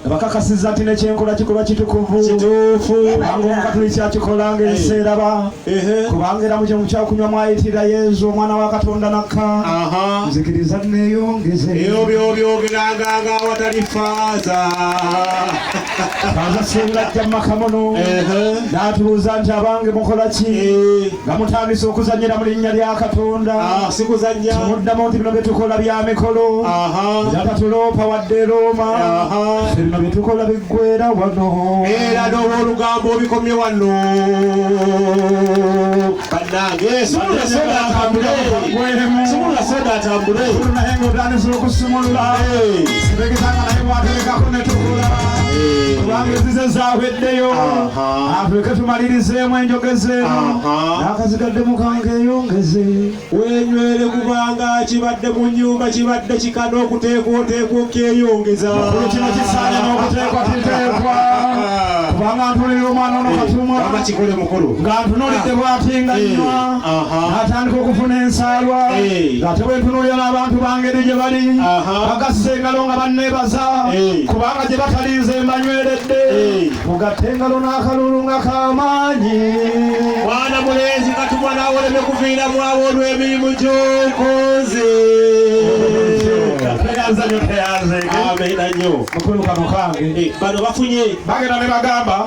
bakakasiza ati nekyenkola kikola kitukuvu kituufu kubanga omukatuliki akikolanga ebiseera ba kubanga era mukyo mukyakunywa mwayitira Yesu omwana wa Katonda nakka nzikiriza neeyongeze ebyo by'obyogeranga ng'awatali faaza faaza singa ajja mumaka muno n'atubuuza nti abange mukola ki nga mutandise okuzanyira mu linnya lya Katonda sikuzannya tumuddamu nti bino bye tukola bya mikolo era tatuloopa wadde Rooma bino bye tukola biggweera wano era n'oboolugambo obikomye wano bannange simula soda atambule naye ng'otandise okusumulula sibegezanga naye bwaterekako ne tukula kubanga ezize zaaweddeyo atuleke tumalirizeemu enjogezeemu n'akazigaddemu kange eyongeze wenywere kubanga kibadde mu nnyumba kibadde kikana okuteekwateekwa okyeyongeza kino kisaanye n'okuteekwa kiteekwa kubanga ntuulira omwana ono Katuma kikole mukulu nga ntunuulidde bw'atinga nnywa n'atandika okufuna ensaalwa ng'ate bwe ntunuulira n'abantu bangeri gye bali bagasse engalo nga banneebaza kubanga gye batalinze mbanyweredde mugatte engalo n'akalulu nga k'amaanyi mwana mulenzi Katuma naawe oleme kuviiramu abo olw'emirimu gy'okoze teyanze nnyo teyanze amina nnyo mukulu kano kange bano bafunye bagenda ne bagamba